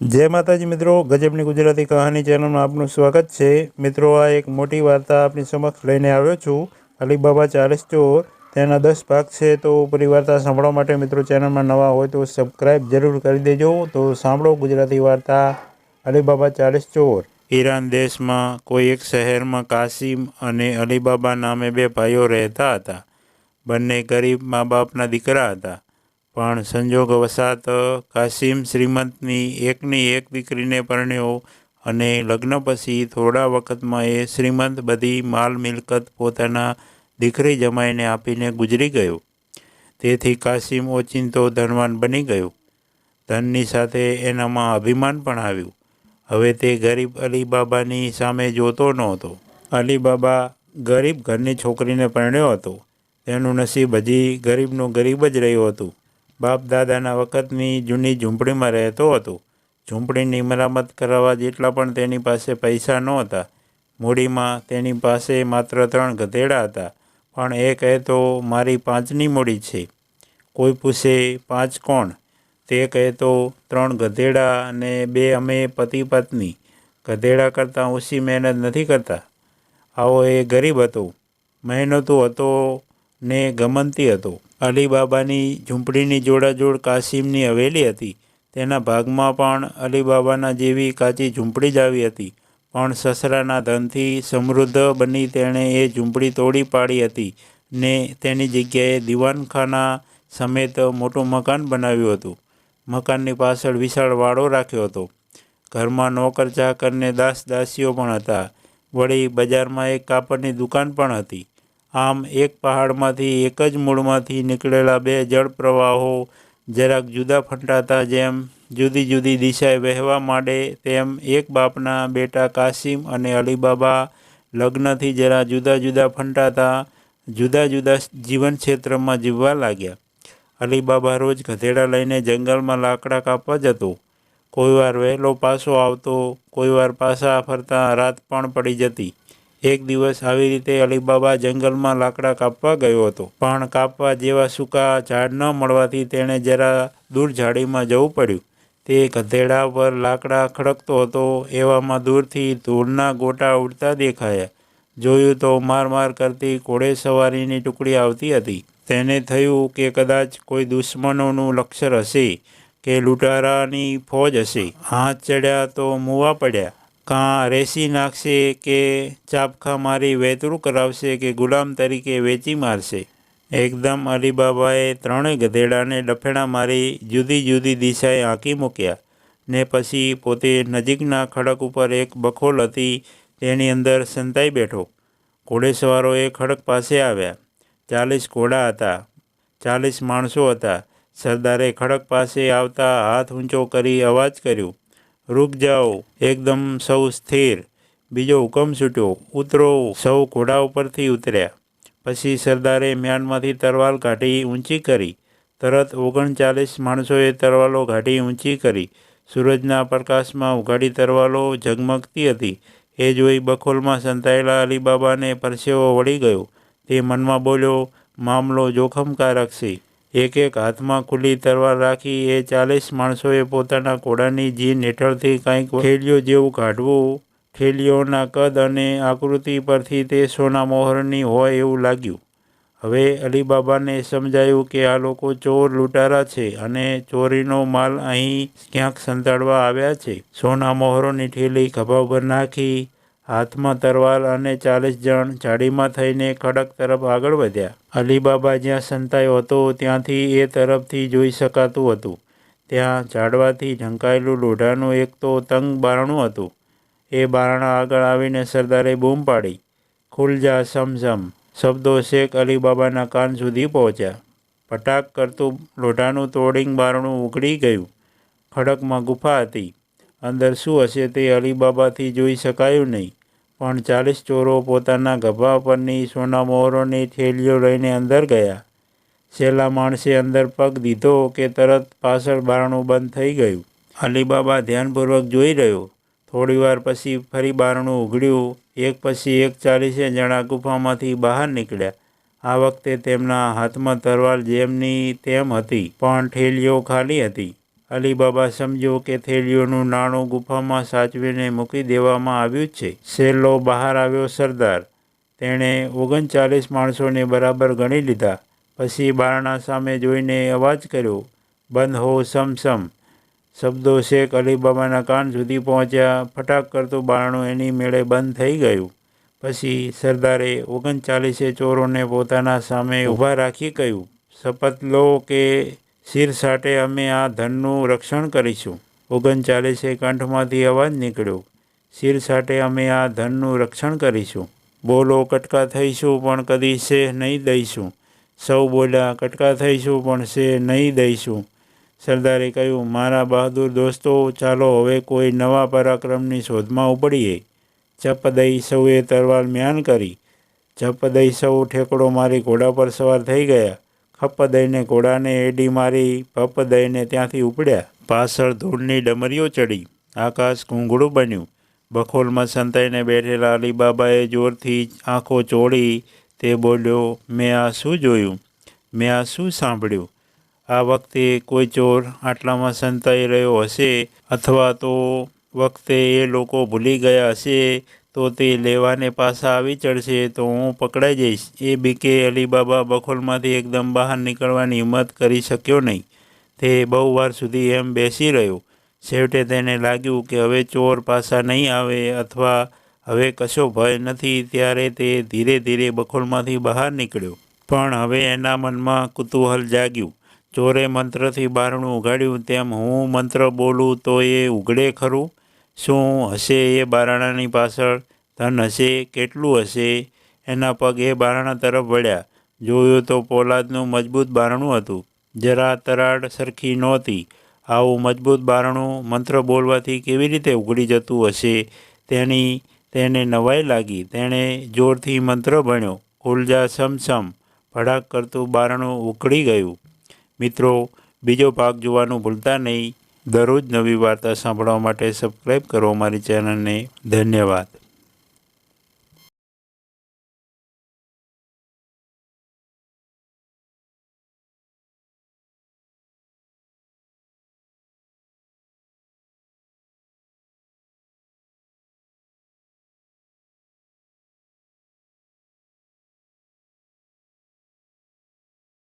जय माताजी मित्रों, गजबनी गुजराती कहानी चैनल में आपનું સ્વાગત છે। મિત્રો, આ એક મોટી વાર્તા આપની સમક્ષ લઈને આવ્યો છું। અલીબાબા 40 ચોર તેના 10 ભાગ છે। તો પૂરી વાર્તા સાંભળવા માટે મિત્રો ચેનલમાં નવા હોય તો સબસ્ક્રાઇબ જરૂર કરી દેજો। તો સાંભળો ગુજરાતી વાર્તા અલીબાબા 40 ચોર। ઈરાન દેશમાં કોઈ એક શહેરમાં કાસિમ અને અલીબાબા નામે બે ભાઈઓ રહેતા હતા। બંને ગરીબ મા બાપના દીકરા હતા, પણ સંજોગવશાત કાસિમ શ્રીમંતની એકની એક દીકરીને પરણ્યો અને લગ્ન પછી થોડા વખતમાં એ શ્રીમંત બધી માલ મિલકત પોતાના દીકરી જમાઈને આપીને ગુજરી ગયો। તેથી કાસિમ ઓચિંતો ધનવાન બની ગયો। ધનની સાથે એનામાં અભિમાન પણ આવ્યું। હવે તે ગરીબ અલીબાબાની સામે જોતો નહોતો। અલીબાબા ગરીબ ઘરની છોકરીને પરણ્યો હતો। તેનું નસીબ હજી ગરીબનું ગરીબ જ રહ્યું હતું। બાપ દાદાના વખતની જૂની ઝૂંપડીમાં રહેતો હતો। ઝૂંપડીની મરામત કરાવવા જેટલા પણ તેની પાસે પૈસા નહોતા। મૂડીમાં તેની પાસે માત્ર 3 ગધેડા હતા, પણ એ કહેતો મારી 5ની મૂડી છે। કોઈ પૂછે 5 કોણ? તે કહેતો 3 ગધેડા અને 2 અમે પતિ પત્ની। ગધેડા કરતાં ઓછી મહેનત નથી કરતા। આવો એ ગરીબ હતો, મહેનતુ હતો ને ગમનતી હતો। અલીબાબાની ઝૂંપડીની જોડાજોડ કાસિમની હવેલી હતી। તેના ભાગમાં પણ અલીબાબાના જેવી કાચી ઝૂંપડી જ આવી હતી, પણ સસરાના ધનથી સમૃદ્ધ બની તેણે એ ઝૂંપડી તોડી પાડી હતી ને તેની જગ્યાએ દીવાનખાના સમેત મોટું મકાન બનાવ્યું હતું। મકાનની પાછળ વિશાળ વાડો રાખ્યો હતો। ઘરમાં નોકર ચાકર ને દાસ દાસીઓ પણ હતા। વળી બજારમાં એક કાપડની દુકાન પણ હતી। આમ એક પહાડમાંથી એક જ મૂળમાંથી નીકળેલા 2 જળ પ્રવાહો જરાક જુદા ફંટાતા જેમ જુદી જુદી દિશાએ વહેવા માંડે તેમ એક બાપના બેટા કાસિમ અને અલીબાબા લગ્નથી જરા જુદા જુદા ફંટાતા જુદા જુદા જીવન ક્ષેત્રમાં જીવવા લાગ્યા। અલીબાબા રોજ ગધેડા લઈને જંગલમાં લાકડા કાપવા જતો। કોઈ વાર વહેલો પાછો આવતો, કોઈ વાર પાછા ફરતા રાત પણ પડી જતી। એક દિવસ આવી રીતે અલીબાબા જંગલમાં લાકડા કાપવા ગયો હતો, પણ કાપવા જેવા સૂકા ઝાડ ન મળવાથી તેણે જરા દૂર ઝાડીમાં જવું પડ્યું। તે ગધેડા પર લાકડા ખડકતો હતો એવામાં દૂરથી ધૂળના ગોટા ઉડતા દેખાયા। જોયું તો માર માર કરતી ઘોડેસવારીની ટુકડી આવતી હતી। તેને થયું કે કદાચ કોઈ દુશ્મનોનું લશ્કર હશે કે લૂંટારાની ફોજ હશે। હાથ ચડ્યા તો મૂવા પડ્યા। કાં રેસી નાખશે કે ચાપખા મારી વેતરું કરાવશે કે ગુલામ તરીકે વેચી મારશે। એકદમ અલીબાબાએ 3 ગધેડાને ડફેણા મારી જુદી જુદી દિશાએ હાંકી મૂક્યા ને પછી પોતે નજીકના ખડક ઉપર એક બખોલ હતી તેની અંદર સંતાઈ બેઠો। ઘોડેસવારો એ ખડક પાસે આવ્યા। 40 ઘોડા હતા, 40 માણસો હતા। સરદારે ખડક પાસે આવતા હાથ ઊંચો કરી અવાજ કર્યો, રૂક જાઓ। એકદમ સૌ સ્થિર। બીજો હુકમ છૂટ્યો, ઉતરો। સૌ ઘોડા ઉપરથી ઉતર્યા। પછી સરદારે મ્યાનમાંથી તરવાલ કાઢી ઊંચી કરી। તરત 39 માણસોએ તરવાલો કાઢી ઊંચી કરી। સૂરજના પ્રકાશમાં ઉઘાડી તરવાલો ઝગમગતી હતી। એ જોઈ બખોલમાં સંતાયેલા અલીબાબાને પરસેવો વળી ગયો। તે મનમાં બોલ્યો, મામલો જોખમકારક છે। એક એક હાથમાં ખુલ્લી તરવાર રાખી એ 40 માણસોએ પોતાના ઘોડાની જીન હેઠળથી કંઈક ઠેલીઓ જેવું કાઢવું। ઠેલીઓના કદ અને આકૃતિ પરથી તે સોના મોહરની હોય એવું લાગ્યું। હવે અલીબાબાને સમજાયું કે આ લોકો ચોર લૂંટારા છે અને ચોરીનો માલ અહીં ક્યાંક સંતાડવા આવ્યા છે। સોના મોહરોની ઠેલી ખભા ઉપર નાખી, હાથમાં તરવાલ અને 40 જણ ઝાડીમાં થઈને ખડક તરફ આગળ વધ્યા। અલીબાબા જ્યાં સંતાયો હતો ત્યાંથી એ તરફથી જોઈ શકાતું હતું। ત્યાં ઝાડવાથી ઢંકાયેલું લોઢાનું એક તો તંગ બારણું હતું। એ બારણા આગળ આવીને સરદારે બૂમ પાડી, ખુલ જા સમસમ। શબ્દો શેખ અલીબાબાના કાન સુધી પહોંચ્યા। પટાક કરતું લોઢાનું તોડીને બારણું ઉઘડી ગયું। ખડકમાં ગુફા હતી। અંદર શું હશે તે અલીબાબાથી જોઈ શકાયું નહીં, પણ 40 ચોરો પોતાના ગભા પરની સોના મોહરોની થેલીઓ લઈને અંદર ગયા। છેલ્લા માણસે અંદર પગ દીધો કે તરત પાછળ બારણું બંધ થઈ ગયું। અલીબાબા ધ્યાનપૂર્વક જોઈ રહ્યો। થોડીવાર પછી ફરી બારણું ઉઘડ્યું। એક પછી એક 40 જણા ગુફામાંથી બહાર નીકળ્યા। આ વખતે તેમના હાથમાં તરવાલ જેમની તેમ હતી, પણ ઠેલીઓ ખાલી હતી। અલીબાબા સમજ્યો કે થેલીઓનું નાણું ગુફામાં સાચવીને મૂકી દેવામાં આવ્યું છે. છેલ્લો બહાર આવ્યો સરદાર. તેણે 39 માણસોને બરાબર ગણી લીધા. પછી બારણા સામે જોઈને અવાજ કર્યો, બંધ હો સમ. શબ્દો શેખ અલીબાબાના કાન સુધી પહોંચ્યા. ફટાક કરતું બારણું એની મેળે બંધ થઈ ગયું. પછી સરદારે 39 ચોરોને પોતાના સામે ઊભા રાખી કહ્યું, શપથ લો કે શિરસાટે અમે આ ધનનું રક્ષણ કરીશું. 39 કંઠમાંથી અવાજ નીકળ્યો, શિરસાટે અમે આ ધનનું રક્ષણ કરીશું. બોલો, કટકા થઈશું પણ કદી સેહ નહીં દઈશું. સૌ બોલ્યા, કટકા થઈશું પણ સેહ નહીં દઈશું. સરદારે કહ્યું, મારા બહાદુર દોસ્તો, ચાલો હવે કોઈ નવા પરાક્રમની શોધમાં ઉપડીએ. ચપ દઈ સૌએ તરવાર મ્યાન કરી. ચપ દઈ સૌ ઠેકડો મારી ઘોડા પર સવાર થઈ ગયા. ખપ દઈને ઘોડાને એડી મારી, ભપ દઈને ત્યાંથી ઉપડ્યા. પાછળ ધૂળની ડમરીઓ ચડી. આકાશ ઘૂંઘળું બન્યું. બખોલમાં સંતાઈને બેઠેલા અલીબાબાએ જોરથી આંખો ચોળી. તે બોલ્યો, મેં આ શું જોયું? મેં આ શું સાંભળ્યું? આ વખતે કોઈ ચોર આટલામાં સંતાઈ રહ્યો હશે, અથવા તો વખતે એ લોકો ભૂલી ગયા હશે તો તે લેવાને પાછા આવી ચડશે તો હું પકડાઈ જઈશ. એ બીકે અલીબાબા બખોલમાંથી એકદમ બહાર નીકળવાની હિંમત કરી શક્યો નહીં. તે બહુ વાર સુધી એમ બેસી રહ્યો. છેવટે તેને લાગ્યું કે હવે ચોર પાછા નહીં આવે અથવા હવે કશો ભય નથી. ત્યારે તે ધીરે ધીરે બખોલમાંથી બહાર નીકળ્યો. પણ હવે એના મનમાં કુતૂહલ જાગ્યું. ચોરે મંત્રથી બારણું ઉઘાડ્યું, તેમ હું મંત્ર બોલું તો એ ઉઘડે ખરું? શું હશે એ બારણાની પાછળ? ધન હશે? કેટલું હશે? એના પગ એ બારણા તરફ વળ્યા. જોયું તો પોલાદનું મજબૂત બારણું હતું. જરા તરાડ સરખી નહોતી. આવું મજબૂત બારણું મંત્ર બોલવાથી કેવી રીતે ઉઘડી જતું હશે? તેને નવાઈ લાગી. તેણે જોરથી મંત્ર ભણ્યો, ખુલજા સમ. ભડાક કરતું બારણું ઉઘડી ગયું. મિત્રો, બીજો ભાગ જોવાનું ભૂલતા નહીં. દરરોજ નવી વાર્તા સાંભળવા માટે સબસ્ક્રાઈબ કરો અમારી ચેનલને. ધન્યવાદ.